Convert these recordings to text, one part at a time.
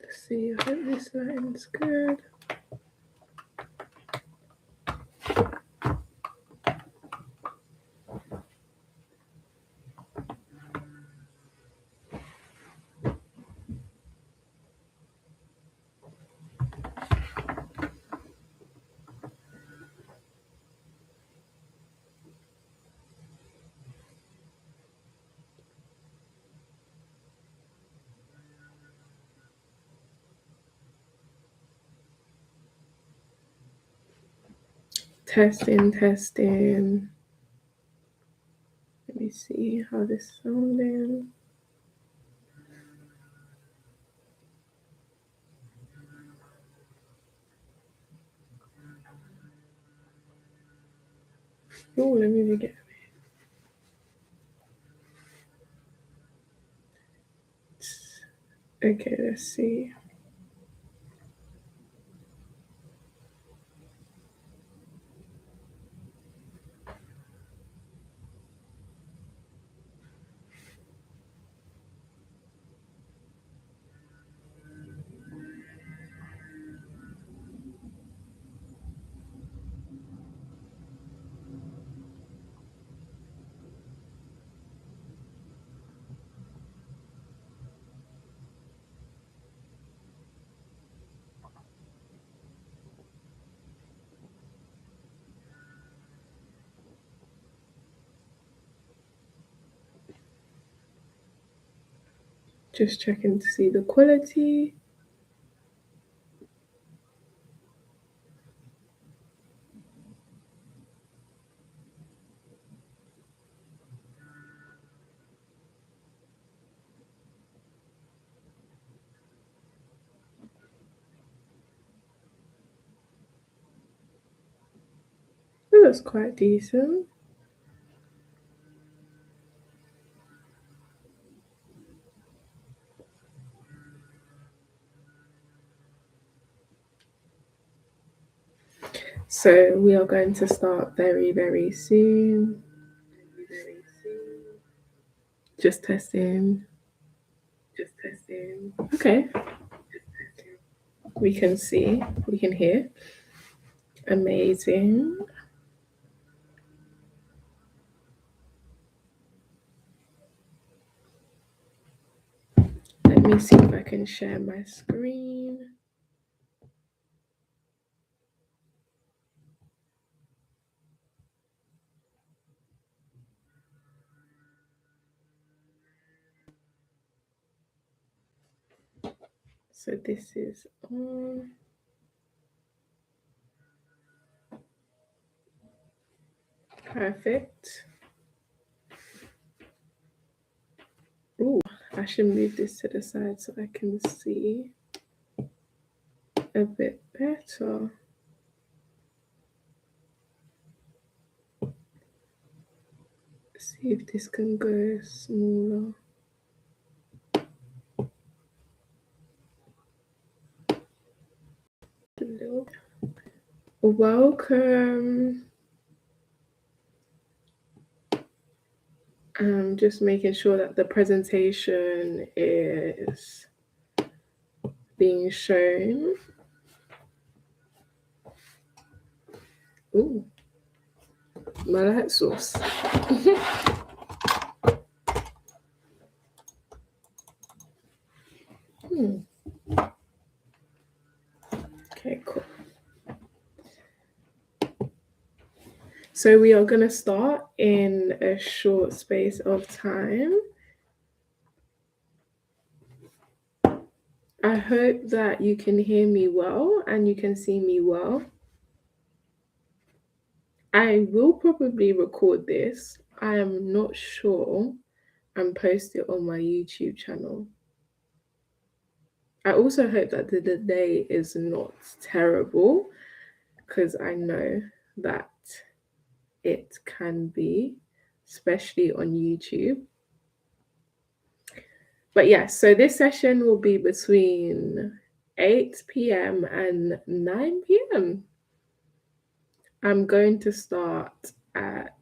Let's see, I hope this line's good. Testing, testing. Let me see how this is sounding. Oh, let me get. Okay, let's see. Just checking to see the quality. It looks quite decent. So we are going to start very, very soon. Just testing. Just testing. Okay. We can see, we can hear. Amazing. Let me see if I can share my screen. So this is on. Perfect. Ooh, I should move this to the side so I can see a bit better. See if this can go smaller. Welcome. Just making sure that the presentation is being shown. Ooh, my light source. Okay, cool. So we are going to start in a short space of time. I hope that you can hear me well and you can see me well. I will probably record this. I am not sure, and post it on my YouTube channel. I also hope that the delay is not terrible, because I know that it can be, especially on YouTube. But yes, so this session will be between 8 p.m. and 9 p.m. I'm going to start at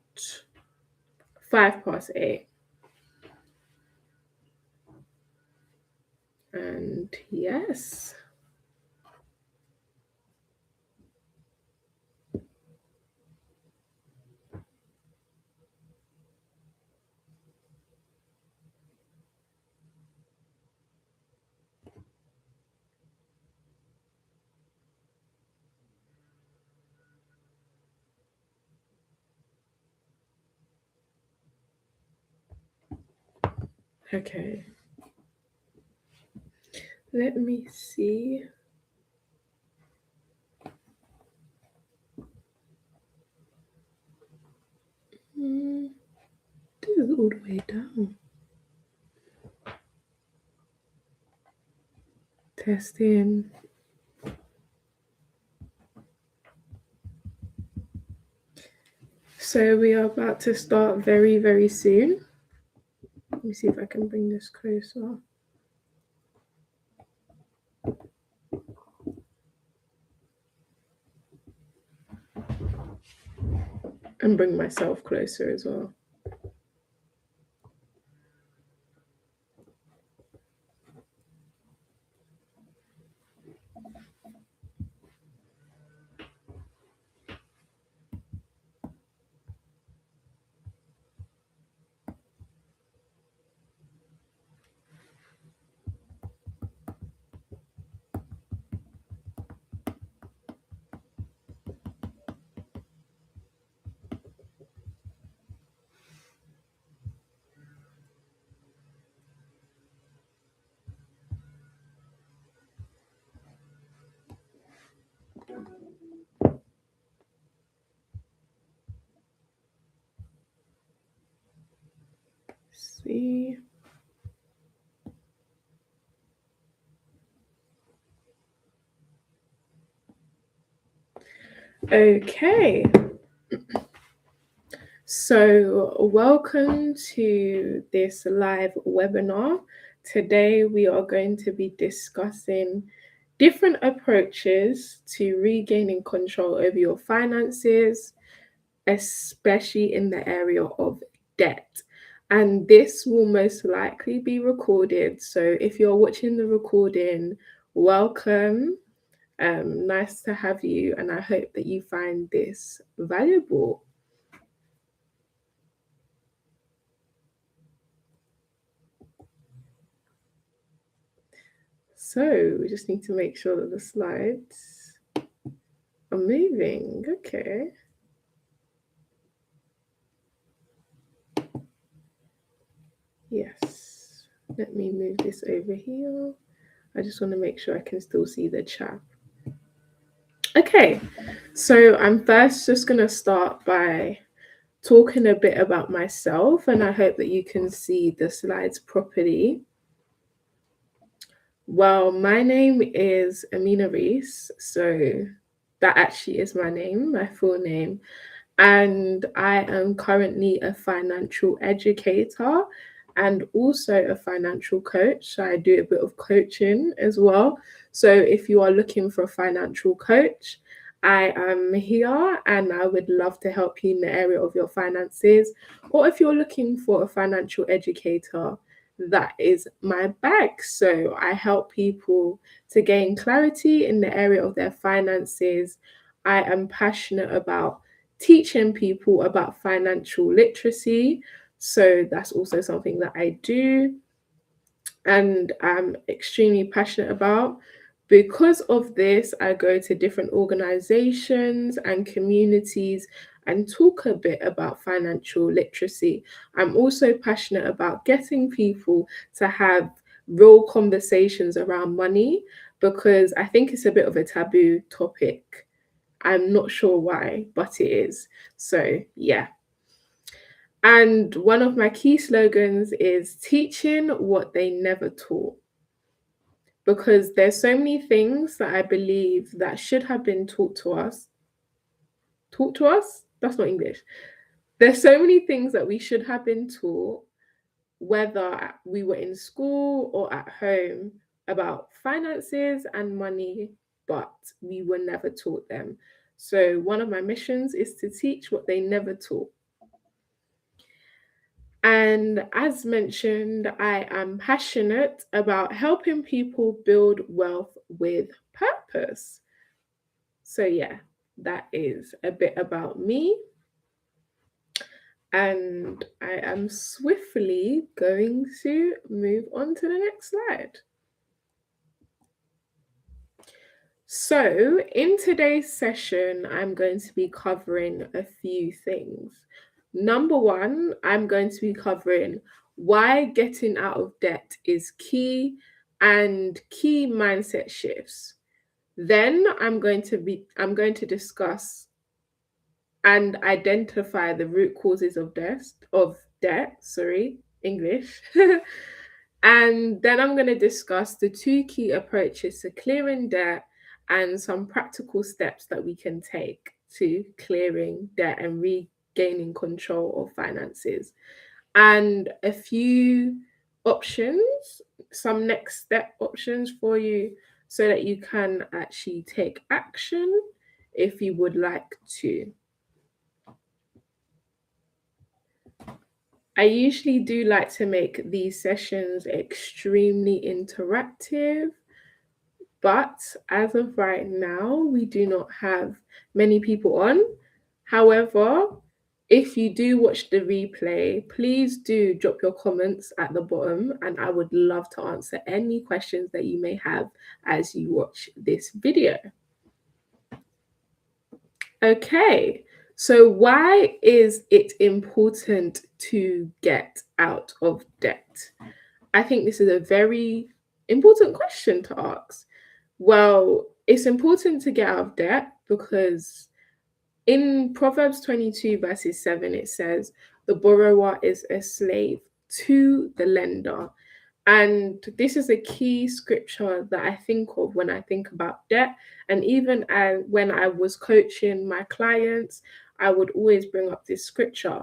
8:05. And yes. Okay. Let me see. Hmm, this is all the way down. Testing. So we are about to start very, very soon. Let me see if I can bring this closer. And bring myself closer as well. See. Okay. So, welcome to this live webinar. Today, we are going to be discussing different approaches to regaining control over your finances, especially in the area of debt. And this will most likely be recorded. So, if you're watching the recording, welcome. Nice to have you, and I hope that you find this valuable. So we just need to make sure that the slides are moving. Okay. Yes. Let me move this over here. I just want to make sure I can still see the chat. Okay. So I'm first just going to start by talking a bit about myself, and I hope that you can see the slides properly. Well, my name is Amina Reese, so that actually is my name, my full name. And I am currently a financial educator and also a financial coach. So I do a bit of coaching as well. So if you are looking for a financial coach, I am here and I would love to help you in the area of your finances. Or if you're looking for a financial educator, that is my bag. So I help people to gain clarity in the area of their finances. I am passionate about teaching people about financial literacy. So that's also something that I do and I'm extremely passionate about. Because of this, I go to different organizations and communities and talk a bit about financial literacy. I'm also passionate about getting people to have real conversations around money because I think it's a bit of a taboo topic. I'm not sure why, but it is. So, yeah. And one of my key slogans is teaching what they never taught. Because there's so many things that I believe that should have been taught to us. Taught to us? That's not English. There's so many things that we should have been taught, whether we were in school or at home, about finances and money, but we were never taught them. So, one of my missions is to teach what they never taught. And as mentioned, I am passionate about helping people build wealth with purpose. So, yeah, that is a bit about me. And I am swiftly going to move on to the next slide. So, in today's session, I'm going to be covering a few things. Number one, I'm going to be covering why getting out of debt is key and key mindset shifts. Then I'm going to discuss and identify the root causes of debt, sorry, English. And then I'm going to discuss the two key approaches to clearing debt and some practical steps that we can take to clearing debt and regaining control of finances. And a few options, some next step options for you so that you can actually take action if you would like to. I usually do like to make these sessions extremely interactive, but as of right now, we do not have many people on. However, if you do watch the replay, please do drop your comments at the bottom, and I would love to answer any questions that you may have as you watch this video. Okay, so why is it important to get out of debt? I think this is a very important question to ask. Well, it's important to get out of debt because in Proverbs 22, verses 7, it says, the borrower is a slave to the lender. And this is a key scripture that I think of when I think about debt. And even when I was coaching my clients, I would always bring up this scripture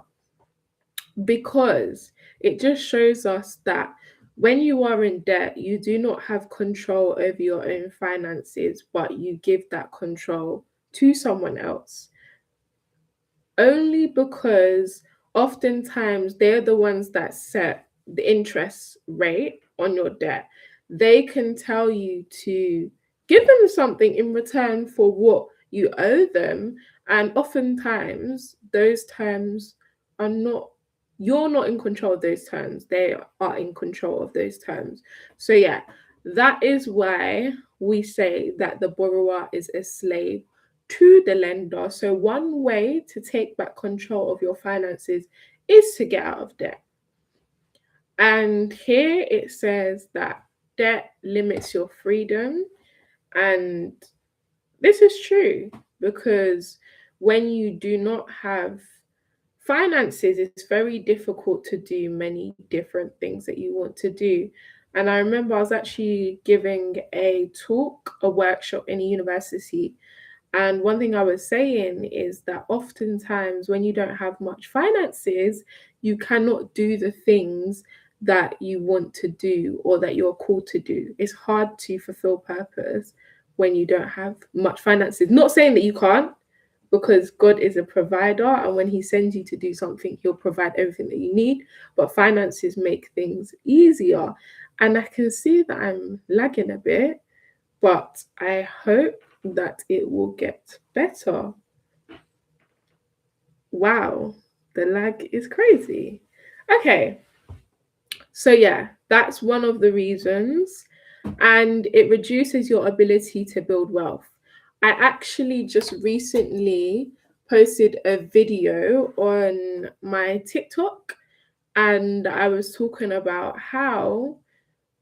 because it just shows us that when you are in debt, you do not have control over your own finances, but you give that control to someone else. Only because oftentimes they're the ones that set the interest rate on your debt. They can tell you to give them something in return for what you owe them. And oftentimes, those terms are not, you're not in control of those terms. They are in control of those terms. So, yeah, that is why we say that the borrower is a slave to the lender. So, one way to take back control of your finances is to get out of debt. And here it says that debt limits your freedom. And this is true because when you do not have finances, it's very difficult to do many different things that you want to do. And I remember I was actually giving a talk, a workshop in a university. And one thing I was saying is that oftentimes when you don't have much finances, you cannot do the things that you want to do or that you're called to do. It's hard to fulfill purpose when you don't have much finances. Not saying that you can't, because God is a provider, and when He sends you to do something, He'll provide everything that you need. But finances make things easier. And I can see that I'm lagging a bit, but I hope that it will get better. Wow, the lag is crazy. Okay, so yeah, that's one of the reasons, and it reduces your ability to build wealth. I actually just recently posted a video on my TikTok, and I was talking about how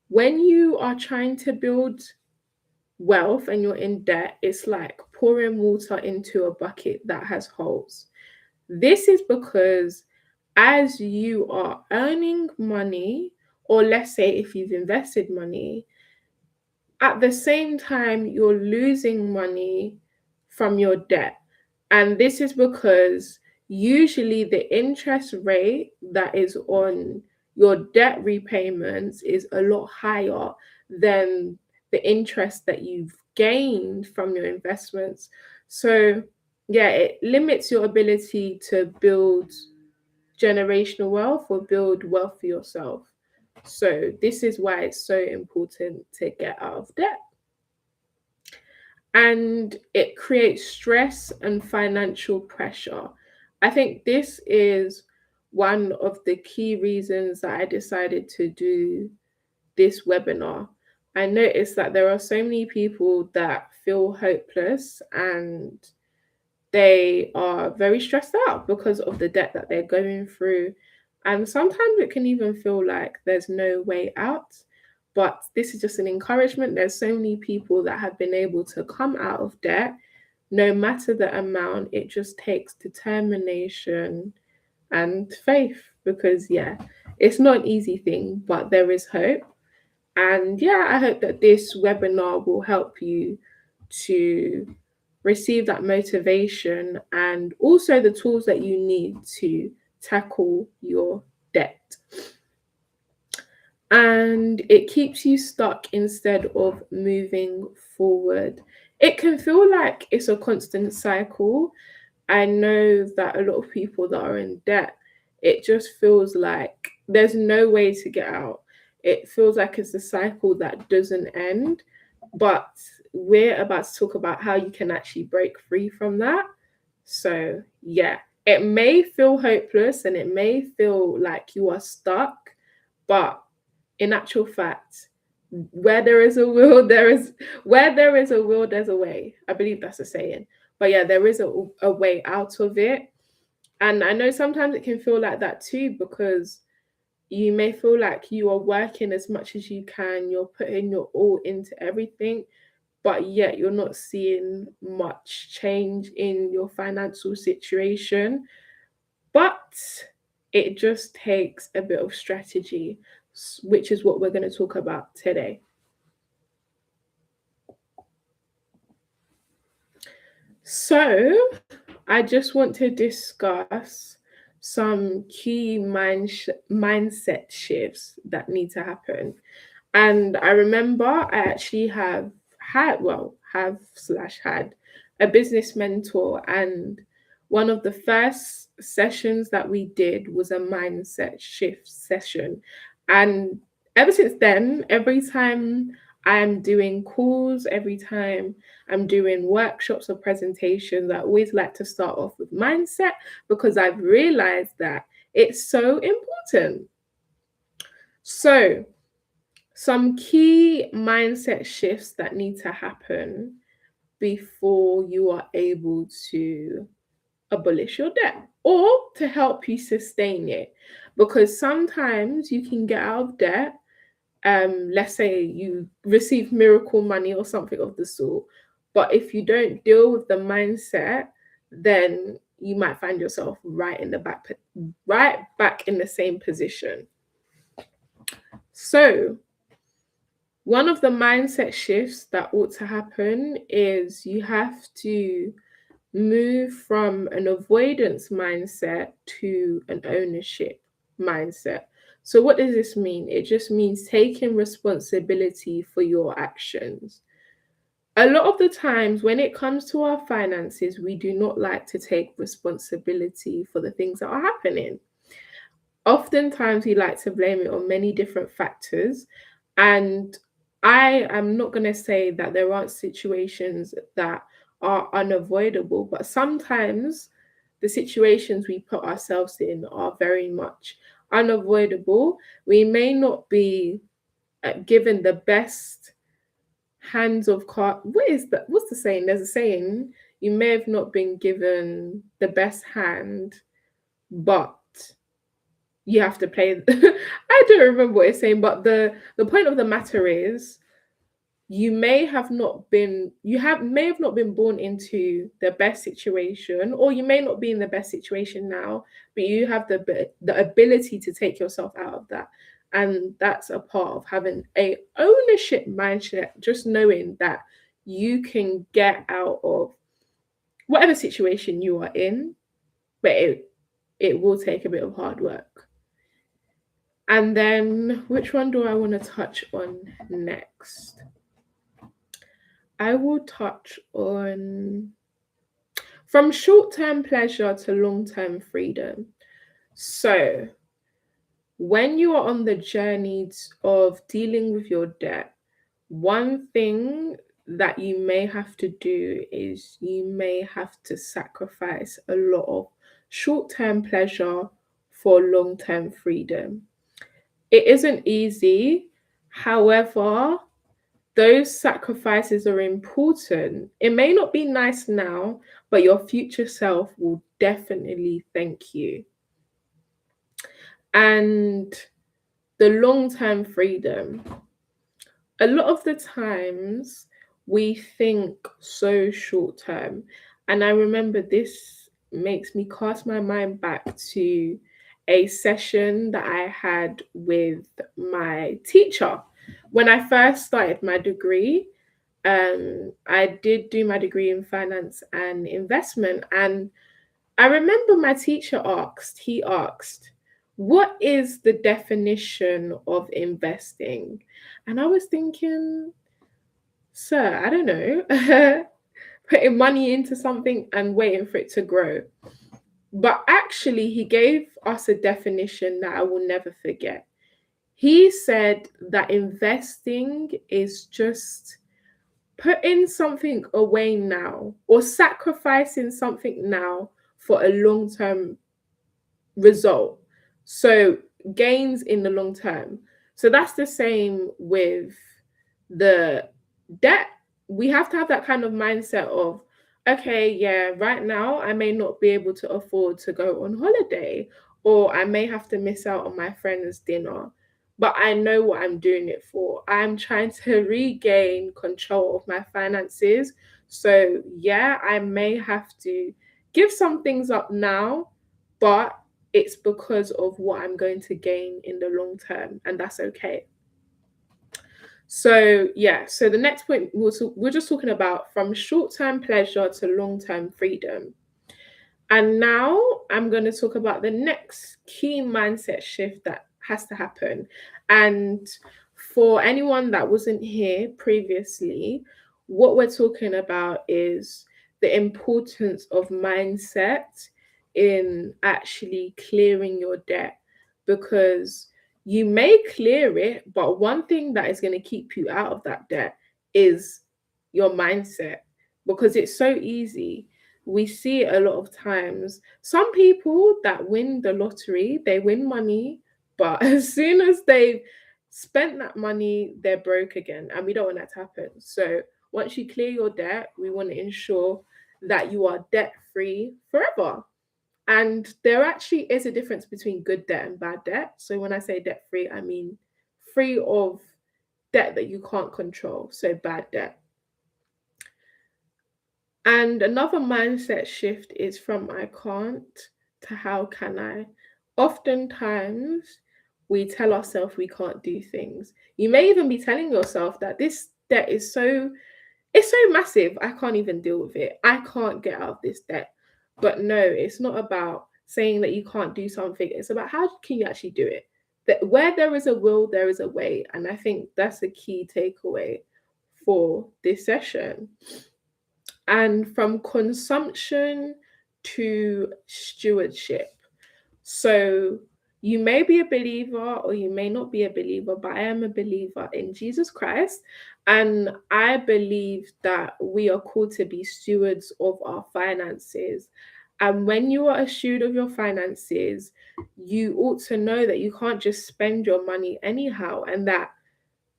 when you are trying to build wealth and you're in debt, it's like pouring water into a bucket that has holes. This is because as you are earning money, or let's say if you've invested money, at the same time you're losing money from your debt. And this is because usually the interest rate that is on your debt repayments is a lot higher than the interest that you've gained from your investments. So, yeah, it limits your ability to build generational wealth or build wealth for yourself. So, this is why it's so important to get out of debt. And it creates stress and financial pressure. I think this is one of the key reasons that I decided to do this webinar. I noticed that there are so many people that feel hopeless and they are very stressed out because of the debt that they're going through. And sometimes it can even feel like there's no way out. But this is just an encouragement. There's so many people that have been able to come out of debt, no matter the amount. It just takes determination and faith because, yeah, it's not an easy thing, but there is hope. And yeah, I hope that this webinar will help you to receive that motivation and also the tools that you need to tackle your debt. And it keeps you stuck instead of moving forward. It can feel like it's a constant cycle. I know that a lot of people that are in debt, it just feels like there's no way to get out. It feels like it's a cycle that doesn't end. But we're about to talk about how you can actually break free from that. So, yeah, it may feel hopeless and it may feel like you are stuck, but in actual fact, where there is a will, there's a way. I believe that's a saying. But yeah, there is a way out of it. And I know sometimes it can feel like that too, because you may feel like you are working as much as you can, you're putting your all into everything, but yet you're not seeing much change in your financial situation. But it just takes a bit of strategy, which is what we're going to talk about today. So, I just want to discuss some key mindset shifts that need to happen. And I remember I actually have had a business mentor, and one of the first sessions that we did was a mindset shift session. And ever since then, every time I'm doing calls, every time I'm doing workshops or presentations, I always like to start off with mindset because I've realized that it's so important. So, some key mindset shifts that need to happen before you are able to abolish your debt or to help you sustain it. Because sometimes you can get out of debt. Let's say you receive miracle money or something of the sort, but if you don't deal with the mindset, then you might find yourself right back in the same position. So, one of the mindset shifts that ought to happen is you have to move from an avoidance mindset to an ownership mindset. So, what does this mean? It just means taking responsibility for your actions. A lot of the times, when it comes to our finances, we do not like to take responsibility for the things that are happening. Oftentimes, we like to blame it on many different factors. And I am not going to say that there aren't situations that are unavoidable, but sometimes the situations we put ourselves in are very much unavoidable. We may not be given the best hands of card. What is that? What's the saying? There's a saying. You may have not been given the best hand, but you have to play. I don't remember what it's saying, but the point of the matter is you may have not been born into the best situation, or you may not be in the best situation now, but you have the ability to take yourself out of that. And that's a part of having a ownership mindset, just knowing that you can get out of whatever situation you are in, but it will take a bit of hard work. And then, which one do I want to touch on next? I will touch on from short term pleasure to long term freedom. So, when you are on the journey of dealing with your debt, one thing that you may have to do is you may have to sacrifice a lot of short term pleasure for long term freedom. It isn't easy. However, those sacrifices are important. It may not be nice now, but your future self will definitely thank you. And the long term freedom. A lot of the times we think so short term. And I remember this makes me cast my mind back to a session that I had with my teacher. When I first started my degree, I did do my degree in finance and investment. And I remember my teacher he asked, what is the definition of investing? And I was thinking, sir, I don't know, putting money into something and waiting for it to grow. But actually, he gave us a definition that I will never forget. He said that investing is just putting something away now or sacrificing something now for a long term result. So gains in the long term. So that's the same with the debt. We have to have that kind of mindset of, okay, yeah, right now I may not be able to afford to go on holiday, or I may have to miss out on my friend's dinner. But I know what I'm doing it for. I'm trying to regain control of my finances. So, yeah, I may have to give some things up now, but it's because of what I'm going to gain in the long term, and that's okay. So yeah, so the next point we're just talking about from short-term pleasure to long-term freedom. And now I'm going to talk about the next key mindset shift that has to happen. And for anyone that wasn't here previously, what we're talking about is the importance of mindset in actually clearing your debt, because you may clear it, but one thing that is going to keep you out of that debt is your mindset, because it's so easy. We see it a lot of times. Some people that win the lottery, they win money, but as soon as they've spent that money, they're broke again. And we don't want that to happen. So once you clear your debt, we want to ensure that you are debt free forever. And there actually is a difference between good debt and bad debt. So when I say debt free, I mean free of debt that you can't control. So bad debt. And another mindset shift is from I can't to how can I. Oftentimes, we tell ourselves we can't do things. You may even be telling yourself that this debt is it's so massive, I can't even deal with it. I can't get out of this debt. But no, it's not about saying that you can't do something. It's about how can you actually do it? That where there is a will, there is a way. And I think that's a key takeaway for this session. And from consumption to stewardship. So you may be a believer or you may not be a believer, but I am a believer in Jesus Christ. And I believe that we are called to be stewards of our finances. And when you are a steward of your finances, you ought to know that you can't just spend your money anyhow, and that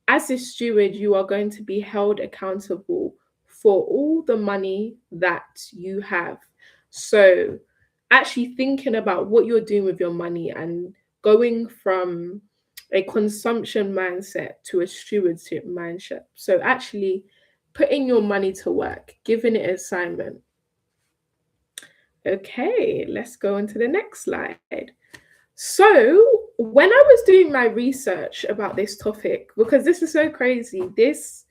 as a steward, you are going to be held accountable for all the money that you have. So, actually thinking about what you're doing with your money and going from a consumption mindset to a stewardship mindset. So, actually putting your money to work, giving it assignment. Okay, let's go on to the next slide. So, when I was doing my research about this topic, because this is so crazy, this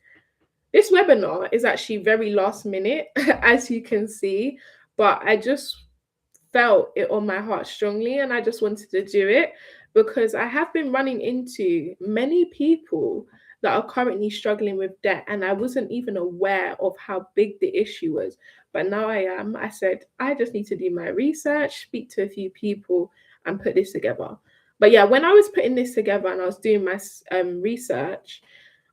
webinar is actually very last minute, as you can see, but I just felt it on my heart strongly and I just wanted to do it because I have been running into many people that are currently struggling with debt, and I wasn't even aware of how big the issue was. But now I am. I said, I just need to do my research, speak to a few people, and put this together. But yeah, when I was putting this together and I was doing my research,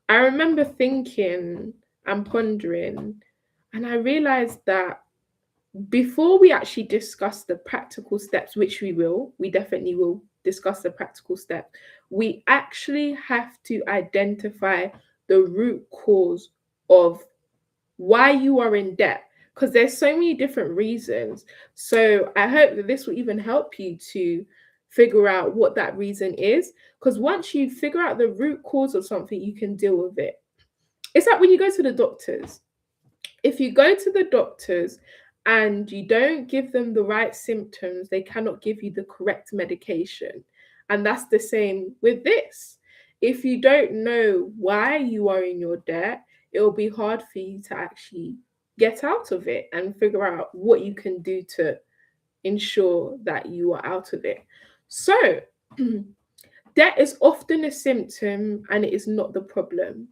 I remember thinking and pondering, and I realized that before we actually discuss the practical steps, which we definitely will discuss the practical steps, we actually have to identify the root cause of why you are in debt, because there's so many different reasons. So I hope that this will even help you to figure out what that reason is, because once you figure out the root cause of something, you can deal with it. It's like when you go to the doctors. If you go to the doctors and you don't give them the right symptoms, they cannot give you the correct medication. And that's the same with this. If you don't know why you are in your debt, it will be hard for you to actually get out of it and figure out what you can do to ensure that you are out of it. So, debt is often a symptom and it is not the problem.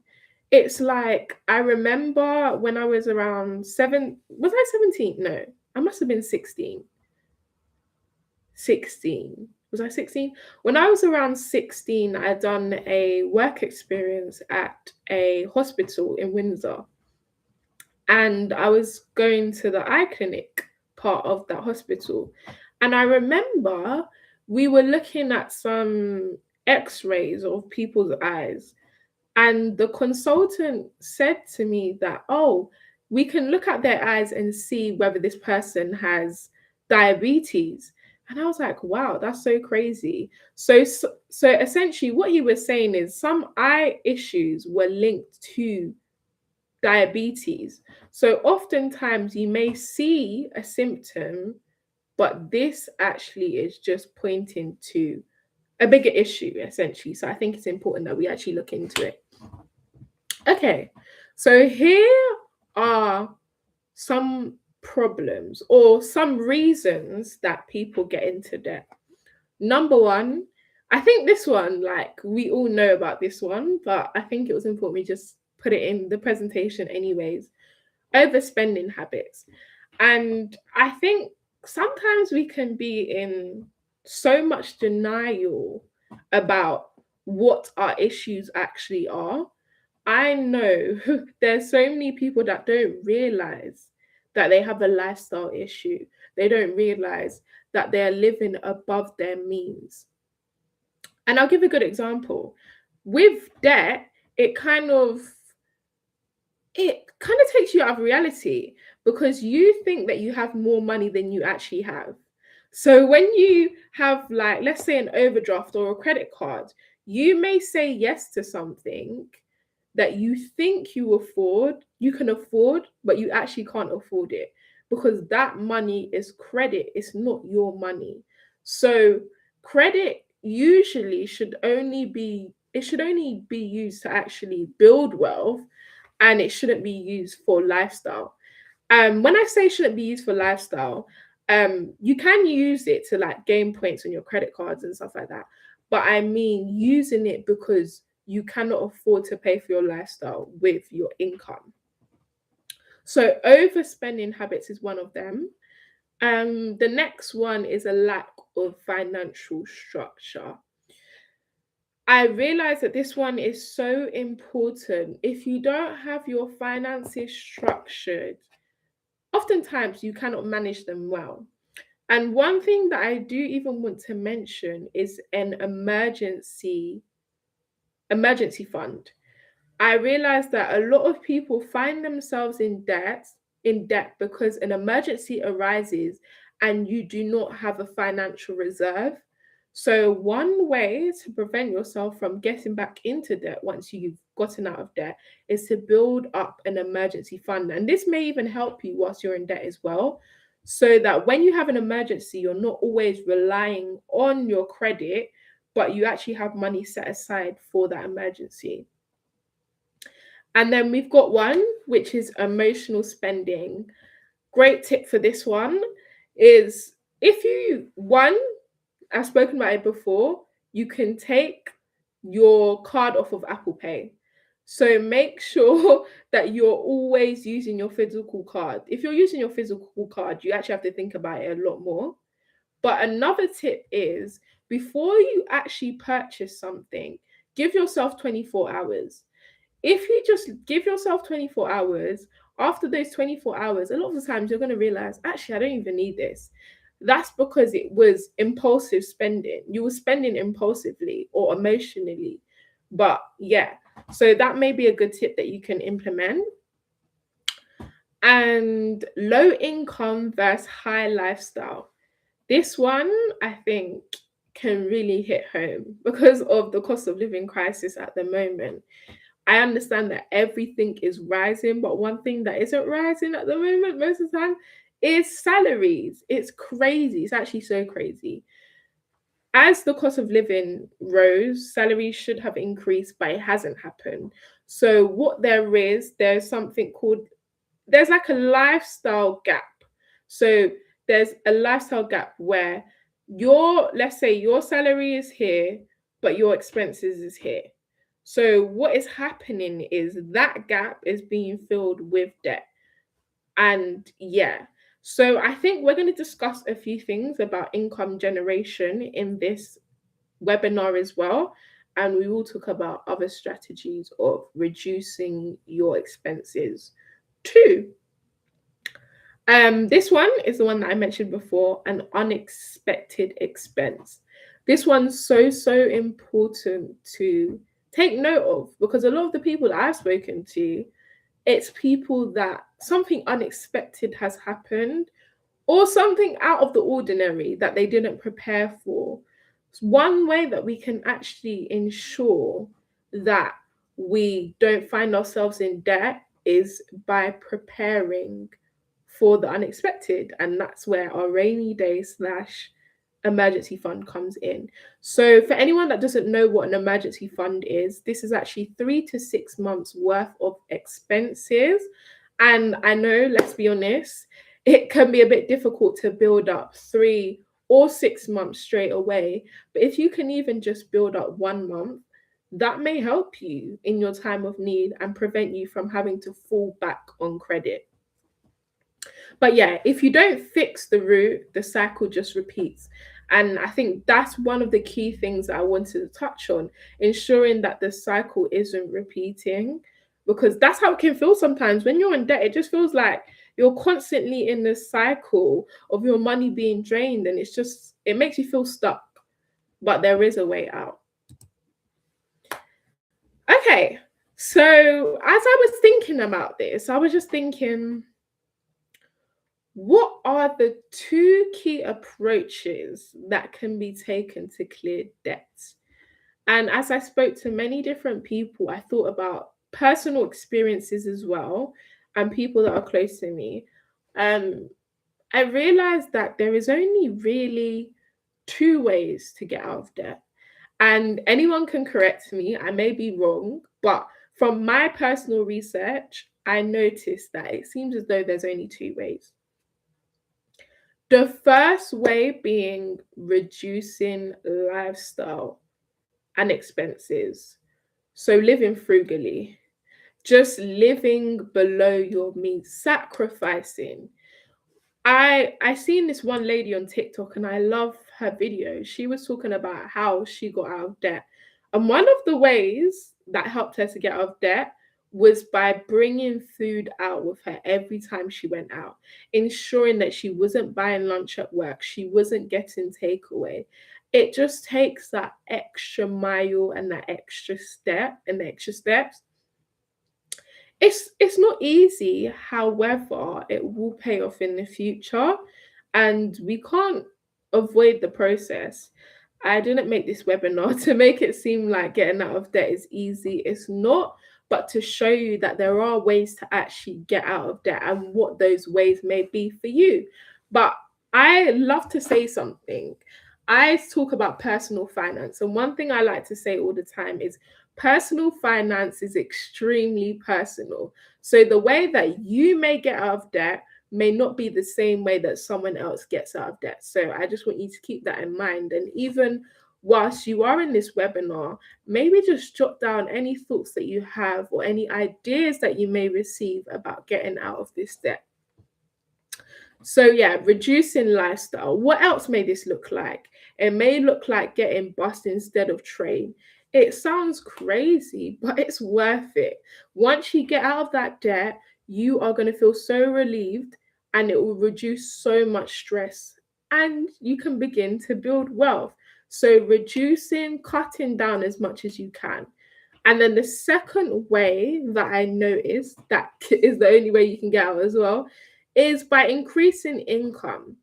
It's like I remember when I was around was I 17? No, I must have been 16. 16. Was I 16? When I was around 16, I had done a work experience at a hospital in Windsor. And I was going to the eye clinic part of that hospital. And I remember we were looking at some x-rays of people's eyes, and the consultant said to me that, oh, we can look at their eyes and see whether this person has diabetes. And I was like, wow, that's so crazy. So essentially what he was saying is some eye issues were linked to diabetes. So oftentimes you may see a symptom, but this actually is just pointing to a bigger issue, essentially. So I think it's important that we actually look into it. Okay, so here are some problems or some reasons that people get into debt. Number one, I think this one, like we all know about this one, but I think it was important we just put it in the presentation anyways. Overspending habits. And I think sometimes we can be in so much denial about what our issues actually are. I know there's so many people that don't realize that they have a lifestyle issue. They don't realize that they're living above their means. And I'll give a good example. With debt, it kind of takes you out of reality because you think that you have more money than you actually have. So when you have, like, let's say an overdraft or a credit card, you may say yes to something that you think you can afford, but you actually can't afford it because that money is credit, it's not your money. So credit usually should only be used to actually build wealth, and it shouldn't be used for lifestyle. When I say shouldn't be used for lifestyle, you can use it to like gain points on your credit cards and stuff like that. But I mean using it because you cannot afford to pay for your lifestyle with your income. So overspending habits is one of them. The next one is a lack of financial structure. I realize that this one is so important. If you don't have your finances structured, oftentimes you cannot manage them well. And one thing that I do even want to mention is an emergency fund. I realize that a lot of people find themselves in debt because an emergency arises and you do not have a financial reserve. So one way to prevent yourself from getting back into debt once you've gotten out of debt is to build up an emergency fund. And this may even help you whilst you're in debt as well, so that when you have an emergency, you're not always relying on your credit, but you actually have money set aside for that emergency. And then we've got one, which is emotional spending. Great tip for this one is if you, one, I've spoken about it before, you can take your card off of Apple Pay. So make sure that you're always using your physical card. If you're using your physical card, you actually have to think about it a lot more. But another tip is, before you actually purchase something, give yourself 24 hours. If you just give yourself 24 hours, after those 24 hours, a lot of the times you're going to realize, actually, I don't even need this. That's because it was impulsive spending. You were spending impulsively or emotionally. But yeah, so that may be a good tip that you can implement. And low income versus high lifestyle. This one, I think, can really hit home because of the cost of living crisis at the moment. I understand that everything is rising, but one thing that isn't rising at the moment most of the time is salaries. It's crazy. It's actually so crazy. As the cost of living rose, salaries should have increased, but it hasn't happened. So what there's something called, there's like a lifestyle gap. So there's a lifestyle gap where let's say your salary is here, but your expenses is here. So what is happening is that gap is being filled with debt. And yeah, so I think we're going to discuss a few things about income generation in this webinar as well. And we will talk about other strategies of reducing your expenses too. This one is the one that I mentioned before, an unexpected expense. This one's so important to take note of, because a lot of the people that I've spoken to, it's people that something unexpected has happened or something out of the ordinary that they didn't prepare for. One way that we can actually ensure that we don't find ourselves in debt is by preparing for the unexpected. And that's where our rainy day slash emergency fund comes in. So for anyone that doesn't know what an emergency fund is, this is actually 3 to 6 months worth of expenses. And I know, let's be honest, it can be a bit difficult to build up 3 or 6 months straight away. But if you can even just build up 1 month, that may help you in your time of need and prevent you from having to fall back on credit. But yeah, if you don't fix the root, the cycle just repeats. And I think that's one of the key things that I wanted to touch on, ensuring that the cycle isn't repeating, because that's how it can feel sometimes. When you're in debt, it just feels like you're constantly in this cycle of your money being drained, and it makes you feel stuck. But there is a way out. Okay, so as I was thinking about this, I was just thinking, what are the 2 key approaches that can be taken to clear debt? And as I spoke to many different people, I thought about personal experiences as well and people that are close to me. Um, I realized that there is only really 2 ways to get out of debt. And anyone can correct me, I may be wrong, but from my personal research, I noticed that it seems as though there's only 2 ways. The first way being reducing lifestyle and expenses. So living frugally, just living below your means, sacrificing. I seen this one lady on TikTok and I love her video. She was talking about how she got out of debt. And one of the ways that helped her to get out of debt was by bringing food out with her every time she went out, ensuring that she wasn't buying lunch at work, she wasn't getting takeaway. It just takes that extra mile and that extra step and the extra steps. It's not easy, however, it will pay off in the future, and we can't avoid the process. I didn't make this webinar to make it seem like getting out of debt is easy. It's not, but to show you that there are ways to actually get out of debt and what those ways may be for you. But I love to say something. I talk about personal finance, and one thing I like to say all the time is personal finance is extremely personal. So the way that you may get out of debt may not be the same way that someone else gets out of debt. So I just want you to keep that in mind. And even whilst you are in this webinar, maybe just jot down any thoughts that you have or any ideas that you may receive about getting out of this debt. So yeah, reducing lifestyle. What else may this look like? It may look like getting bus instead of train. It sounds crazy, but it's worth it. Once you get out of that debt, you are going to feel so relieved, and it will reduce so much stress, and you can begin to build wealth. So reducing, cutting down as much as you can. And then the second way that I noticed that is the only way you can get out as well is by increasing income.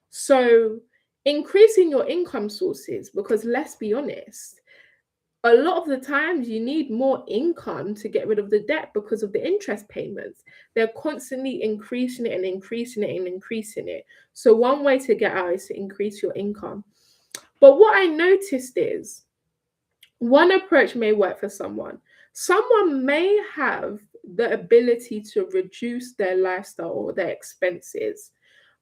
So, increasing your income sources, because let's be honest, a lot of the times you need more income to get rid of the debt because of the interest payments. They're constantly increasing it and increasing it and increasing it. So, one way to get out is to increase your income. But what I noticed is one approach may work for someone. Someone may have the ability to reduce their lifestyle or their expenses,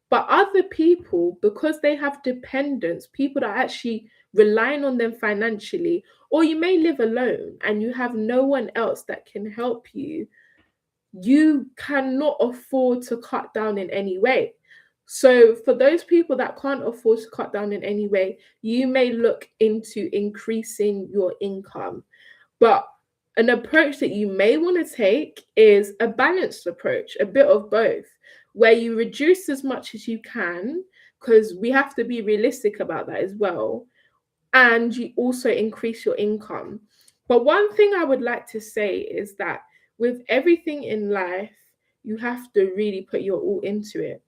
but other people, because they have dependents, people that are actually relying on them financially, or you may live alone and you have no one else that can help you, you cannot afford to cut down in any way. So, for those people that can't afford to cut down in any way, you may look into increasing your income. But an approach that you may want to take is a balanced approach, a bit of both, where you reduce as much as you can, because we have to be realistic about that as well, and you also increase your income. But one thing I would like to say is that with everything in life, you have to really put your all into it.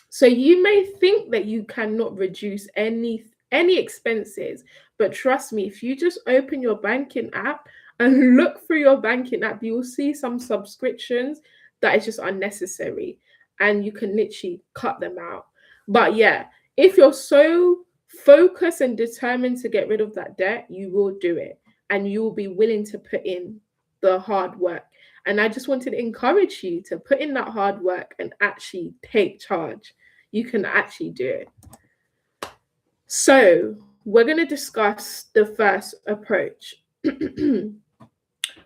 So you may think that you cannot reduce any expenses, but trust me, if you just open your banking app and look through your banking app, you will see some subscriptions that is just unnecessary, and you can literally cut them out. But yeah, if you're so focused and determined to get rid of that debt, you will do it, and you will be willing to put in the hard work. And I just wanted to encourage you to put in that hard work and actually take charge. You can actually do it. So, we're going to discuss the first approach.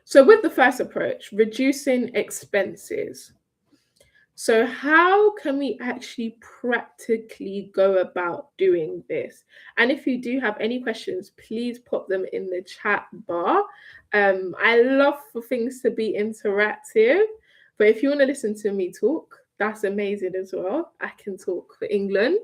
So, with the first approach, reducing expenses. So, how can we actually practically go about doing this? And if you do have any questions, please pop them in the chat bar. I love for things to be interactive, but if you want to listen to me talk, that's amazing as well. I can talk for England.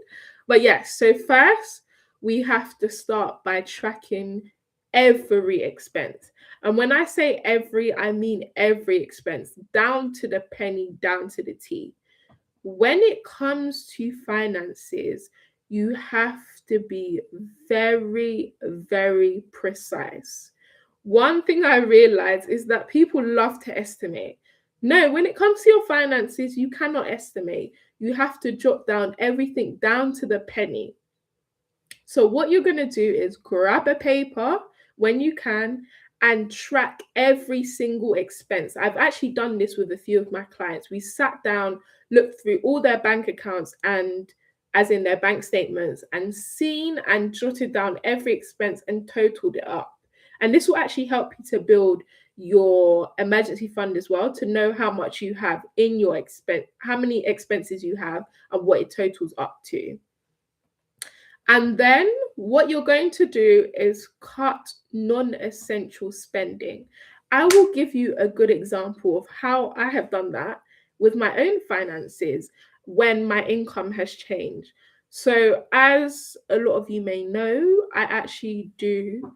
But yes, so first, we have to start by tracking every expense. And when I say every, I mean every expense, down to the penny, down to the T. When it comes to finances, you have to be very, very precise. One thing I realized is that people love to estimate. No, when it comes to your finances, you cannot estimate. You have to jot down everything down to the penny. So, what you're going to do is grab a paper when you can and track every single expense. I've actually done this with a few of my clients. We sat down, looked through all their bank accounts and as in their bank statements, and seen and jotted down every expense and totaled it up. And this will actually help you to build your emergency fund as well, to know how much you have in your expense, how many expenses you have, and what it totals up to. And then what you're going to do is cut non essential spending. I will give you a good example of how I have done that with my own finances when my income has changed. So, as a lot of you may know, I actually do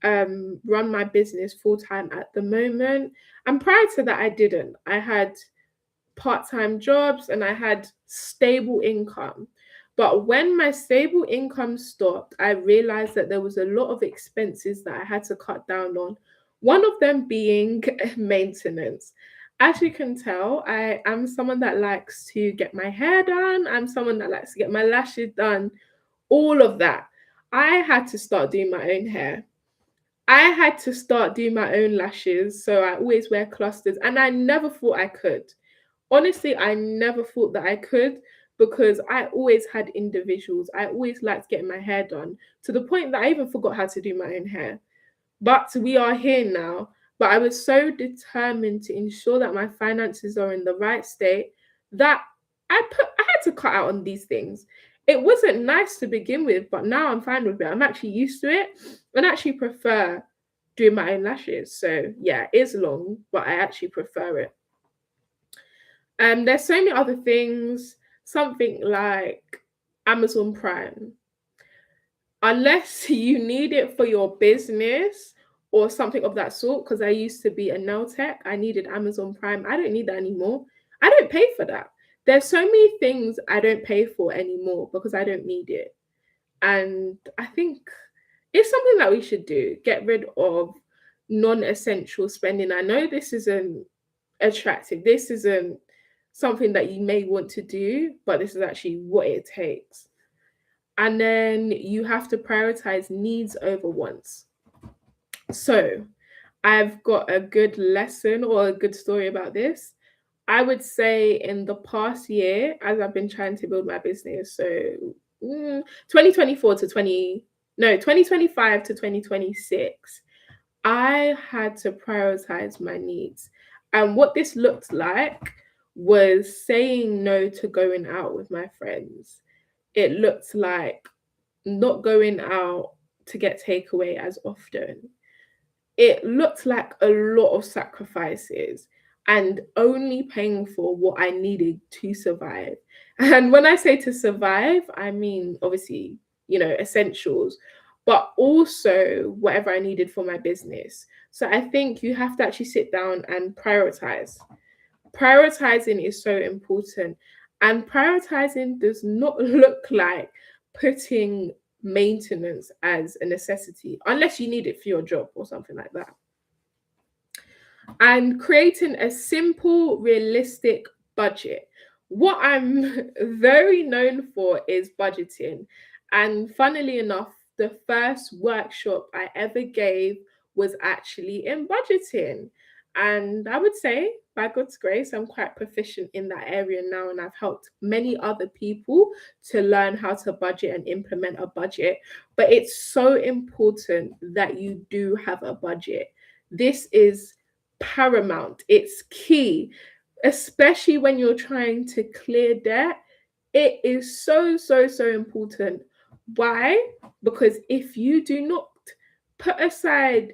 run my business full time at the moment. And prior to that, I didn't. I had part-time jobs and I had stable income. But when my stable income stopped, I realized that there was a lot of expenses that I had to cut down on. One of them being maintenance. As you can tell, I am someone that likes to get my hair done. I'm someone that likes to get my lashes done, all of that. I had to start doing my own hair. I had to start doing my own lashes. So I always wear clusters and I never thought I could. Honestly, I never thought that I could, because I always had individuals. I always liked getting my hair done to the point that I even forgot how to do my own hair. But we are here now. But I was so determined to ensure that my finances are in the right state that I had to cut out on these things. It wasn't nice to begin with, but now I'm fine with it. I'm actually used to it and actually prefer doing my own lashes. So yeah, it's long, but I actually prefer it. There's so many other things, something like Amazon Prime. Unless you need it for your business or something of that sort, because I used to be a nail tech, I needed Amazon Prime. I don't need that anymore. I don't pay for that. There's so many things I don't pay for anymore because I don't need it. And I think it's something that we should do, get rid of non-essential spending. I know this isn't attractive. This isn't something that you may want to do, but this is actually what it takes. And then you have to prioritize needs over wants. So I've got a good lesson or a good story about this. I would say in the past year, as I've been trying to build my business, so 2024 to 20, no, 2025 to 2026, I had to prioritize my needs. And what this looked like was saying no to going out with my friends. It looked like not going out to get takeaway as often. It looked like a lot of sacrifices and only paying for what I needed to survive. And when I say to survive, I mean obviously, essentials, but also whatever I needed for my business. So I think you have to actually sit down and prioritize. Prioritizing is so important. And prioritizing does not look like putting maintenance as a necessity, unless you need it for your job or something like that. And creating a simple, realistic budget. What I'm very known for is budgeting. And funnily enough, the first workshop I ever gave was actually in budgeting. And I would say, by God's grace, I'm quite proficient in that area now. And I've helped many other people to learn how to budget and implement a budget. But it's so important that you do have a budget. This is paramount. It's key, especially when you're trying to clear debt. It is so, so, so important. Why? Because if you do not put aside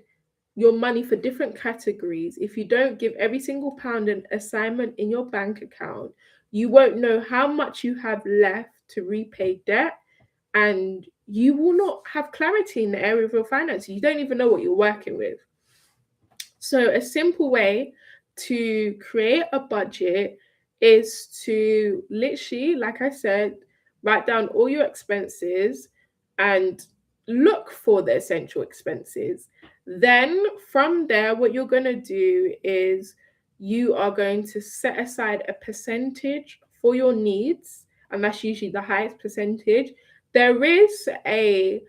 your money for different categories, if you don't give every single pound an assignment in your bank account, you won't know how much you have left to repay debt, and you will not have clarity in the area of your finances. You don't even know what you're working with. So, a simple way to create a budget is to literally, like I said, write down all your expenses and look for the essential expenses. Then, from there, what you're going to do is you are going to set aside a percentage for your needs, and that's usually the highest percentage. There is a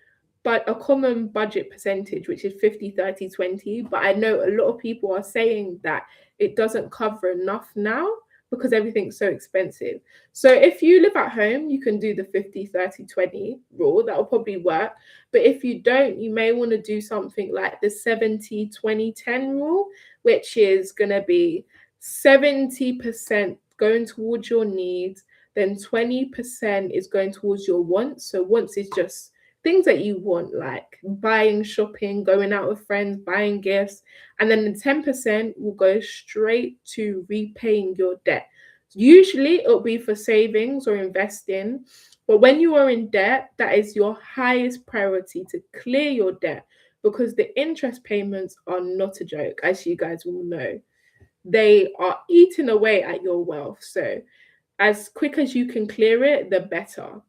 common budget percentage, which is 50, 30, 20. But I know a lot of people are saying that it doesn't cover enough now because everything's so expensive. So if you live at home, you can do the 50, 30, 20 rule. That will probably work. But if you don't, you may want to do something like the 70, 20, 10 rule, which is going to be 70% going towards your needs, then 20% is going towards your wants. So wants is just things that you want, like buying, shopping, going out with friends, buying gifts. And then the 10% will go straight to repaying your debt. Usually it'll be for savings or investing. But when you are in debt, that is your highest priority, to clear your debt, because the interest payments are not a joke, as you guys will know. They are eating away at your wealth. So as quick as you can clear it, the better.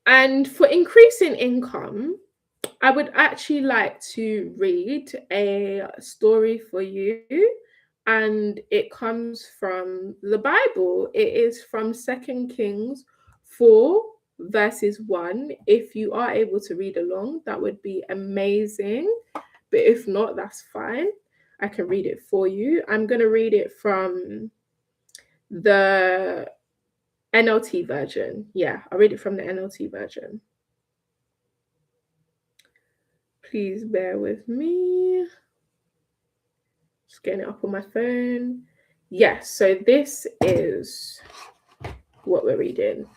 And for increasing income, I would actually like to read a story for you, and it comes from the Bible. It is from 2 Kings 4, verses 1. If you are able to read along, that would be amazing. But if not, that's fine. I can read it for you. I'm going to read it from the NLT version. Yeah, I'll read it from the NLT version. Please bear with me. Just getting it up on my phone. Yes, so this is what we're reading.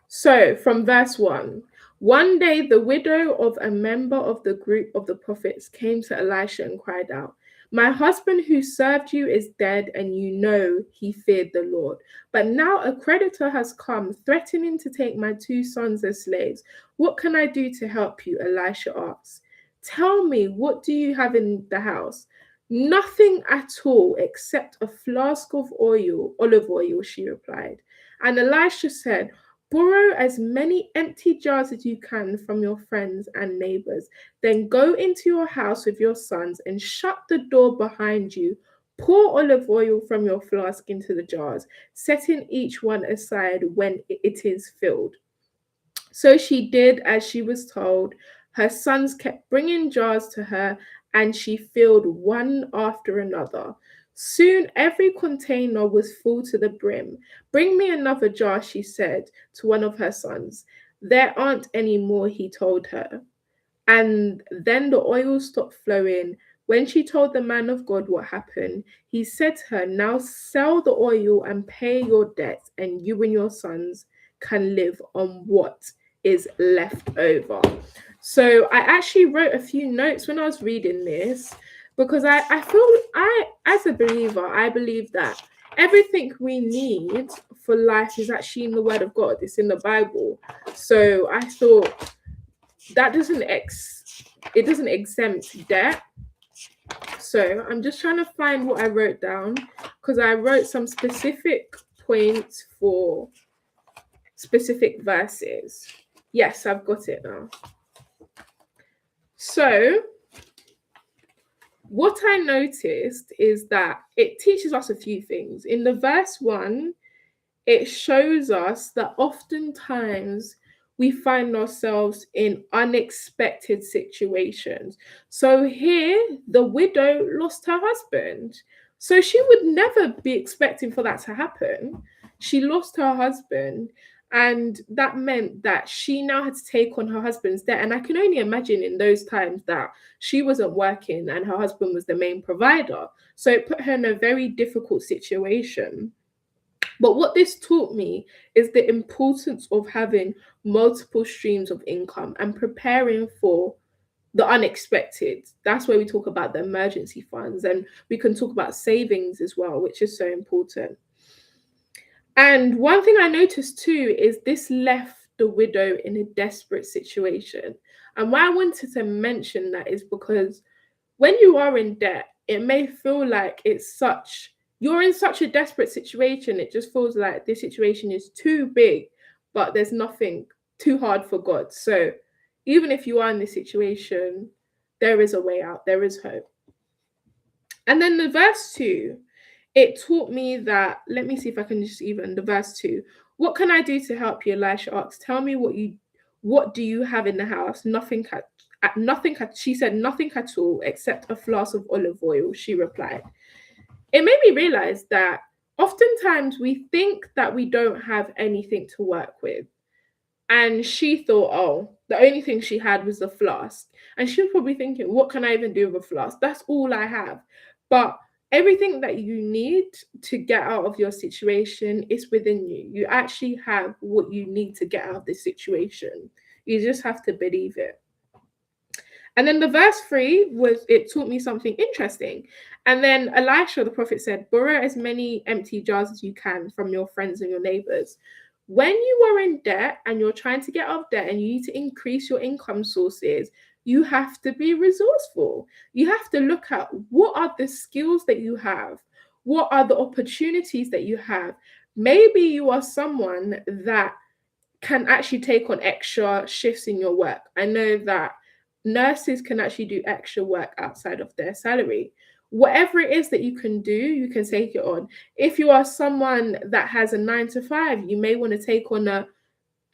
So, from verse 1, one day the widow of a member of the group of the prophets came to Elisha and cried out, "My husband who served you is dead, and you know he feared the Lord. But now a creditor has come, threatening to take my two sons as slaves. What can I do to help you?" Elisha asked. "Tell me, what do you have in the house?" "Nothing at all except a flask of oil, olive oil," she replied. And Elisha said, "Borrow as many empty jars as you can from your friends and neighbors. Then go into your house with your sons and shut the door behind you. Pour olive oil from your flask into the jars, setting each one aside when it is filled." So she did as she was told. Her sons kept bringing jars to her, and she filled one after another. Soon every container was full to the brim. "Bring me another jar," she said to one of her sons. "There aren't any more," he told her. And then the oil stopped flowing. When she told the man of God what happened, he said to her, "Now sell the oil and pay your debts, and you and your sons can live on what is left over." So I actually wrote a few notes when I was reading this, because I feel, as a believer, I believe that everything we need for life is actually in the Word of God. It's in the Bible. So I thought that it doesn't exempt debt. So I'm just trying to find what I wrote down, because I wrote some specific points for specific verses. Yes, I've got it now. So what I noticed is that it teaches us a few things. In the verse 1, it shows us that oftentimes we find ourselves in unexpected situations. So here, the widow lost her husband. So she would never be expecting for that to happen. She lost her husband, and that meant that she now had to take on her husband's debt. And I can only imagine in those times that she wasn't working and her husband was the main provider. So it put her in a very difficult situation. But what this taught me is the importance of having multiple streams of income and preparing for the unexpected. That's where we talk about the emergency funds, and we can talk about savings as well, which is so important. And one thing I noticed too is this left the widow in a desperate situation. And why I wanted to mention that is because when you are in debt, it may feel like you're in such a desperate situation. It just feels like this situation is too big, but there's nothing too hard for God. So even if you are in this situation, there is a way out, there is hope. And then the verse 2, it taught me that, let me see if I can just even the verse 2. "What can I do to help you?" Elisha asked. "Tell me what do you have in the house?" She said, "Nothing at all except a flask of olive oil," she replied. It made me realize that oftentimes we think that we don't have anything to work with. And she thought, oh, the only thing she had was the flask. And she was probably thinking, what can I even do with a flask? That's all I have. But everything that you need to get out of your situation is within you. You actually have what you need to get out of this situation. You just have to believe it. And then the verse 3 it taught me something interesting. And then Elisha, the prophet, said, "Borrow as many empty jars as you can from your friends and your neighbors." When you are in debt and you're trying to get out of debt and you need to increase your income sources, you have to be resourceful. You have to look at what are the skills that you have, what are the opportunities that you have. Maybe you are someone that can actually take on extra shifts in your work. I know that nurses can actually do extra work outside of their salary. Whatever it is that you can do, you can take it on. If you are someone that has a 9 to 5, you may want to take on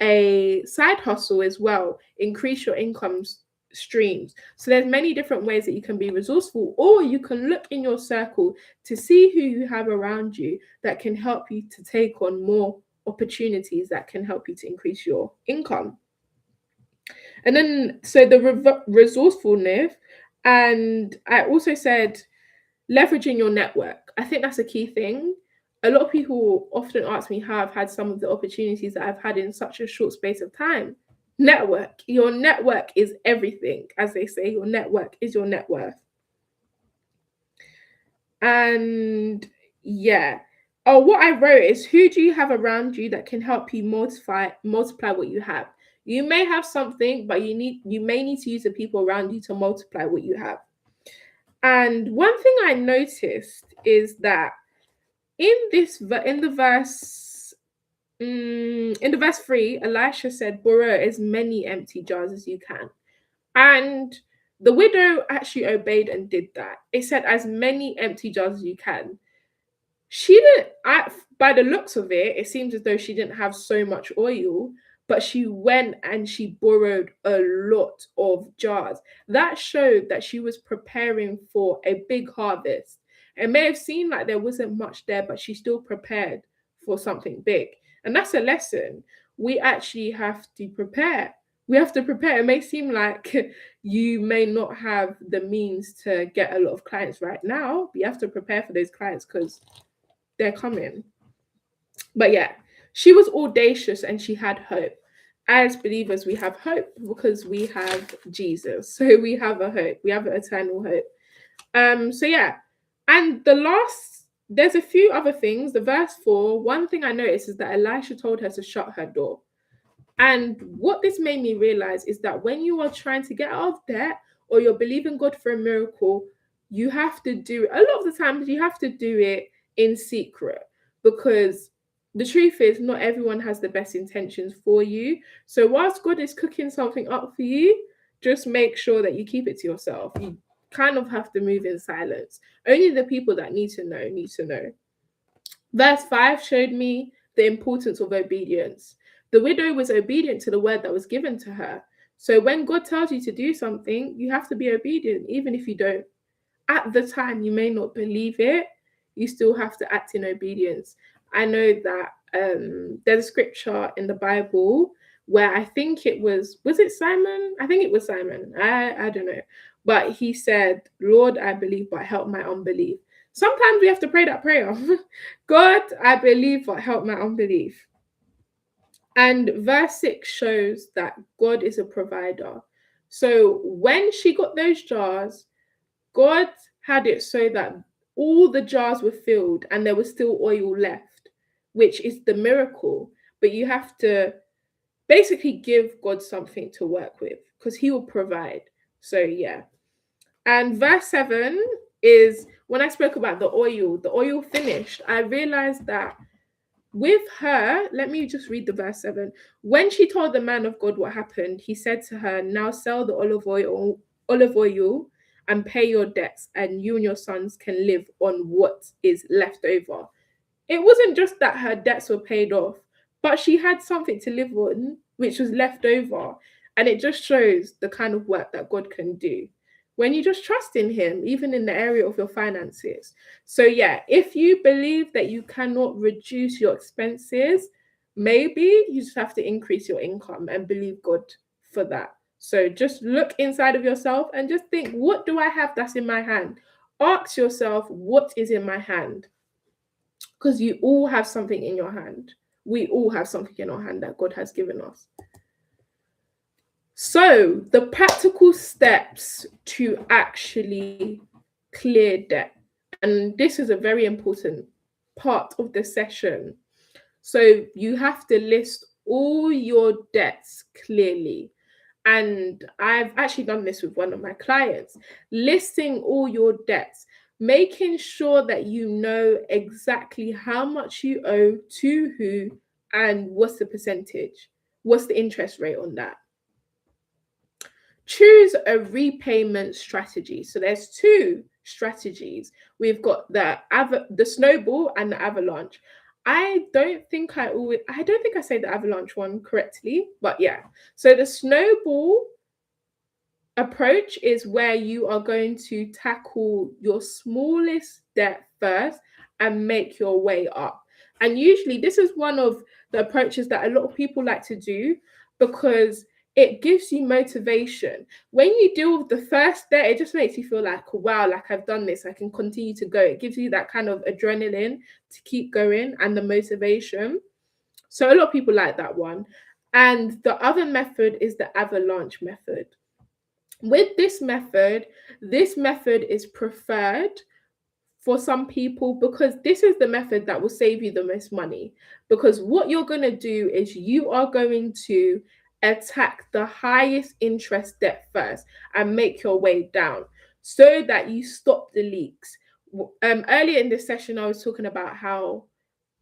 a side hustle as well, increase your income streams. So there's many different ways that you can be resourceful, or you can look in your circle to see who you have around you that can help you to take on more opportunities that can help you to increase your income. And then, so the resourcefulness, and I also said leveraging your network. I think that's a key thing. A lot of people often ask me how I've had some of the opportunities that I've had in such a short space of time. Network. Your network is everything. As they say, your network is your net worth. And yeah. Oh, what I wrote is, who do you have around you that can help you multiply what you have? You may have something, but you may need to use the people around you to multiply what you have. And one thing I noticed is that in the verse in the verse 3, Elisha said, borrow as many empty jars as you can. And the widow actually obeyed and did that. It said, as many empty jars as you can. She didn't, by the looks of it, it seems as though she didn't have so much oil, but she went and she borrowed a lot of jars. That showed that she was preparing for a big harvest. It may have seemed like there wasn't much there, but she still prepared for something big. And that's a lesson. We actually have to prepare. We have to prepare. It may seem like you may not have the means to get a lot of clients right now, but you have to prepare for those clients because they're coming. But yeah, she was audacious and she had hope. As believers, we have hope because we have Jesus. So we have a hope. We have an eternal hope. So yeah. And there's a few other things. The verse 4, one thing I noticed is that Elisha told her to shut her door. And what this made me realize is that when you are trying to get out of debt or you're believing God for a miracle, you have to do a lot of the times you have to do it in secret, because the truth is not everyone has the best intentions for you. So whilst God is cooking something up for you, just make sure that you keep it to yourself. You kind of have to move in silence. Only the people that need to know need to know. Verse 5 showed me the importance of obedience. The widow was obedient to the word that was given to her. So when God tells you to do something, you have to be obedient, even if you don't. At the time, you may not believe it, you still have to act in obedience. I know that there's a scripture in the Bible where I think was it Simon? I think it was Simon. I don't know. But he said, Lord, I believe, but help my unbelief. Sometimes we have to pray that prayer. God, I believe, but help my unbelief. And verse 6 shows that God is a provider. So when she got those jars, God had it so that all the jars were filled and there was still oil left, which is the miracle. But you have to basically give God something to work with because he will provide. So, yeah. And verse 7 is when I spoke about the oil finished. I realized that with her, let me just read the verse 7. When she told the man of God what happened, he said to her, now sell the olive oil and pay your debts, and you and your sons can live on what is left over. It wasn't just that her debts were paid off, but she had something to live on, which was left over. And it just shows the kind of work that God can do when you just trust in him, even in the area of your finances. So yeah, if you believe that you cannot reduce your expenses, maybe you just have to increase your income and believe God for that. So just look inside of yourself and just think, what do I have that's in my hand? Ask yourself, what is in my hand? Because you all have something in your hand. We all have something in our hand that God has given us. So the practical steps to actually clear debt. And this is a very important part of the session. So you have to list all your debts clearly. And I've actually done this with one of my clients, listing all your debts, making sure that you know exactly how much you owe to who and what's the percentage, what's the interest rate on that. Choose a repayment strategy. So there's two strategies. We've got the snowball and the avalanche. I don't think I say the avalanche one correctly, but yeah. So the snowball approach is where you are going to tackle your smallest debt first and make your way up. And usually this is one of the approaches that a lot of people like to do because it gives you motivation. When you deal with the first debt, it just makes you feel like, wow, like I've done this, I can continue to go. It gives you that kind of adrenaline to keep going and the motivation. So a lot of people like that one. And the other method is the avalanche method. With this method is preferred for some people because this is the method that will save you the most money. Because what you're going to do is you are going to attack the highest interest debt first and make your way down so that you stop the leaks. Earlier in this session, I was talking about how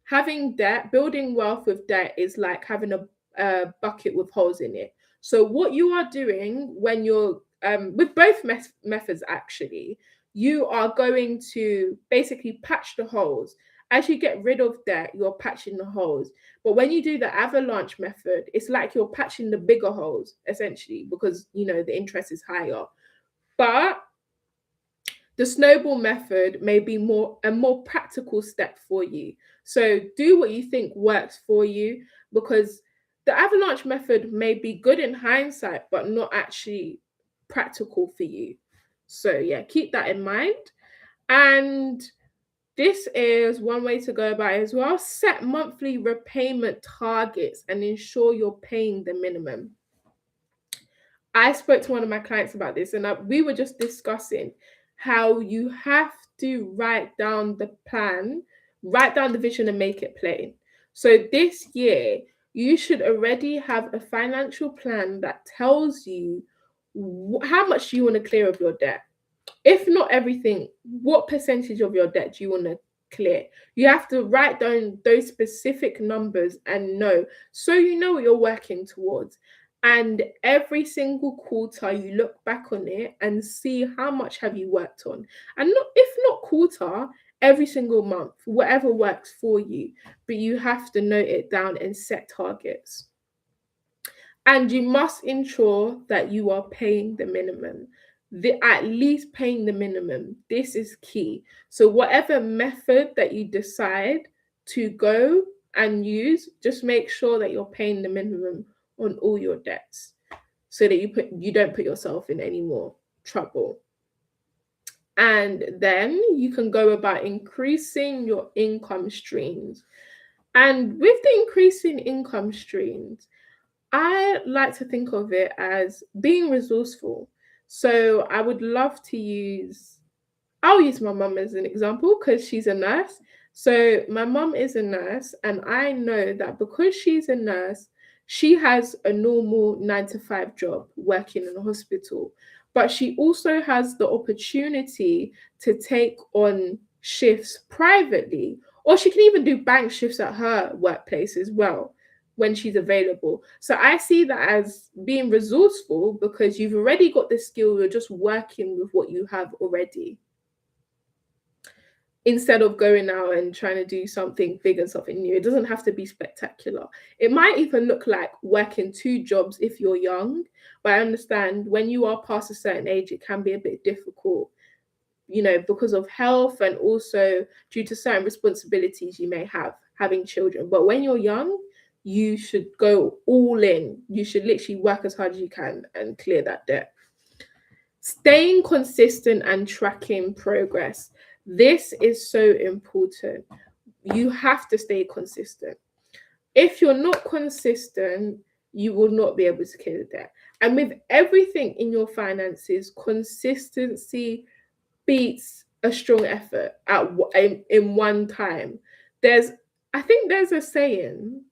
having debt, building wealth with debt is like having a bucket with holes in it. So what you are doing when you're with both methods actually, you are going to basically patch the holes. As you get rid of debt, you're patching the holes. But when you do the avalanche method, it's like you're patching the bigger holes essentially because the interest is higher. But the snowball method may be a more practical step for you. So do what you think works for you, because the avalanche method may be good in hindsight, but not actually practical for you. So yeah, keep that in mind. And this is one way to go about it as well. Set monthly repayment targets and ensure you're paying the minimum. I spoke to one of my clients about this, and we were just discussing how you have to write down the plan, write down the vision, and make it plain. So this year, you should already have a financial plan that tells you how much you want to clear of your debt. If not everything, what percentage of your debt do you want to clear? You have to write down those specific numbers and know, so you know what you're working towards. And every single quarter, you look back on it and see how much have you worked on. And not, if not quarter, every single month, whatever works for you. But you have to note it down and set targets. And you must ensure that you are paying the minimum. At least paying the minimum. This is key. So whatever method that you decide to go and use, just make sure that you're paying the minimum on all your debts so that you don't put yourself in any more trouble. And then you can go about increasing your income streams. And with the increasing income streams, I like to think of it as being resourceful. So I would love to I'll use my mum as an example because she's a nurse. So my mum is a nurse, and I know that because she's a nurse, she has a normal 9 to 5 job working in a hospital, but she also has the opportunity to take on shifts privately, or she can even do bank shifts at her workplace as well when she's available. So I see that as being resourceful because you've already got the skill, you're just working with what you have already, instead of going out and trying to do something big and something new. It doesn't have to be spectacular. It might even look like working 2 jobs if you're young, but I understand when you are past a certain age, it can be a bit difficult, because of health and also due to certain responsibilities you may have having children. But when you're young, you should go all in. You should literally work as hard as you can and clear that debt. Staying consistent and tracking progress. This is so important. You have to stay consistent. If you're not consistent, you will not be able to clear the debt. And with everything in your finances, consistency beats a strong effort in one time. I think there's a saying.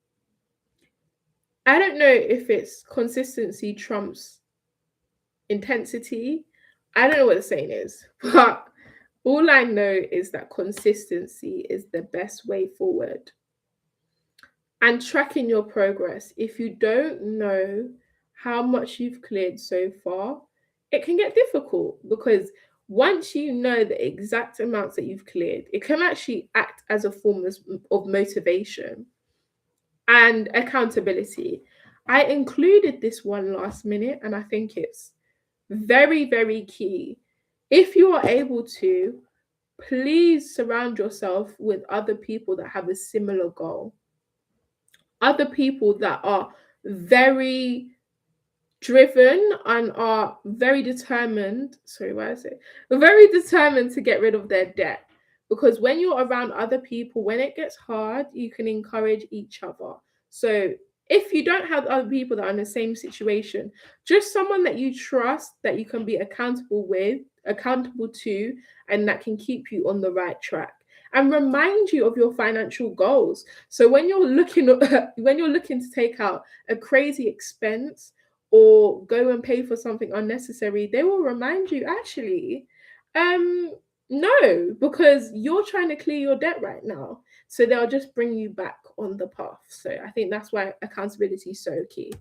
I don't know if it's consistency trumps intensity. I don't know what the saying is, but all I know is that consistency is the best way forward. And tracking your progress. If you don't know how much you've cleared so far, it can get difficult because once you know the exact amounts that you've cleared, it can actually act as a form of motivation and accountability. I included this one last minute, and I think it's very, very key. If you are able to, please surround yourself with other people that have a similar goal, other people that are very driven and are very determined. Sorry, why I say very determined to get rid of their debt. Because when you're around other people, when it gets hard, you can encourage each other. So if you don't have other people that are in the same situation, just someone that you trust, that you can be accountable to, and that can keep you on the right track and remind you of your financial goals. So when you're looking when you're looking to take out a crazy expense or go and pay for something unnecessary, they will remind you actually, um, no, because you're trying to clear your debt right now. So they'll just bring you back on the path. So I think that's why accountability is so key.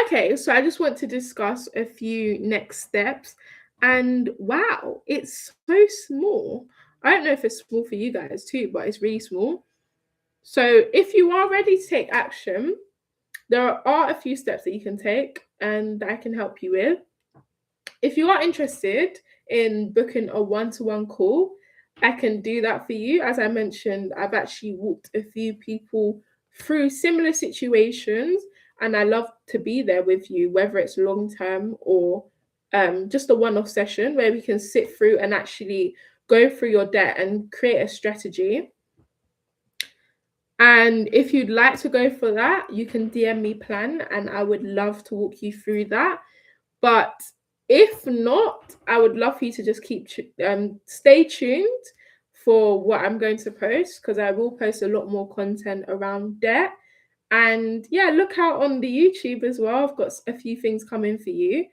Okay, so I just want to discuss a few next steps. And wow, it's so small. I don't know if it's small for you guys too, but it's really small. So if you are ready to take action, there are a few steps that you can take and that I can help you with. If you are interested in booking a one-to-one call, I can do that for you. As I mentioned, I've actually walked a few people through similar situations, and I love to be there with you, whether it's long term or just a one off session where we can sit through and actually go through your debt and create a strategy. And if you'd like to go for that, you can DM me plan, and I would love to walk you through that. But if not, I would love for you to just stay tuned for what I'm going to post, because I will post a lot more content around debt. And yeah, look out on the YouTube as well. I've got a few things coming for you.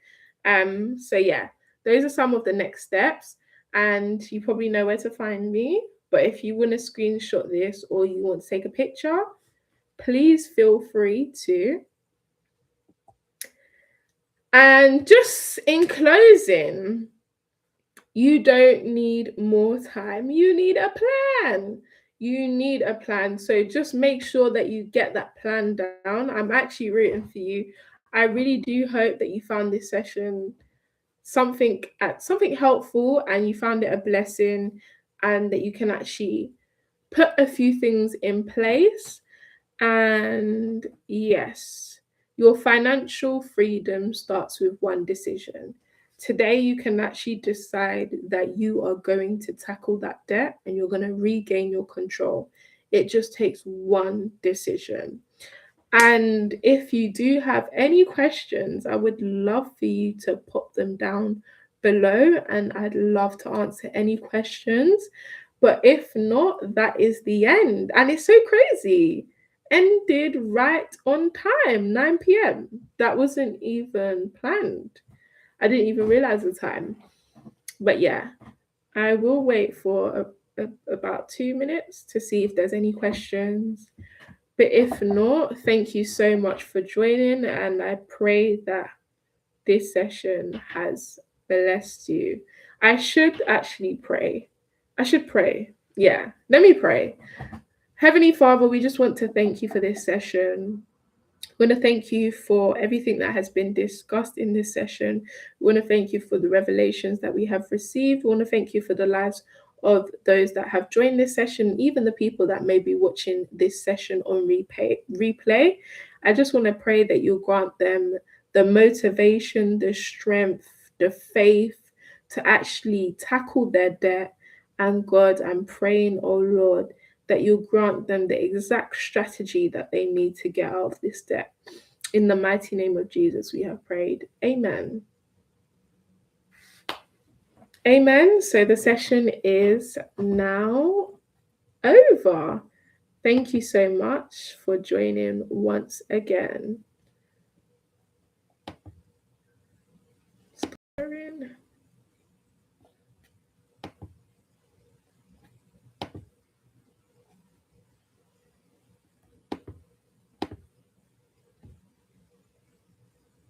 So yeah, those are some of the next steps, and you probably know where to find me. But if you want to screenshot this or you want to take a picture, please feel free to. And just in closing, you don't need more time. You need a plan. You need a plan. So just make sure that you get that plan down. I'm actually rooting for you. I really do hope that you found this session something helpful and you found it a blessing, and that you can actually put a few things in place. And yes, your financial freedom starts with one decision. Today, you can actually decide that you are going to tackle that debt and you're going to regain your control. It just takes one decision. And if you do have any questions, I would love for you to pop them down below, and I'd love to answer any questions. But if not, that is the end. And it's so crazy. Ended right on time, 9 p.m. That wasn't even planned. I didn't even realize the time. But yeah, I will wait for about 2 minutes to see if there's any questions. But if not, thank you so much for joining, and I pray that this session has blessed you. I should actually pray. I should pray. Yeah, let me pray. Heavenly Father, we just want to thank you for this session. We want to thank you for everything that has been discussed in this session. We want to thank you for the revelations that we have received. We want to thank you for the lives of those that have joined this session, even the people that may be watching this session on replay. I just want to pray that you'll grant them the motivation, the strength, the faith to actually tackle their debt. And God, I'm praying, oh Lord, that you'll grant them the exact strategy that they need to get out of this debt. In the mighty name of Jesus, we have prayed. Amen. Amen. So the session is now over. Thank you so much for joining once again.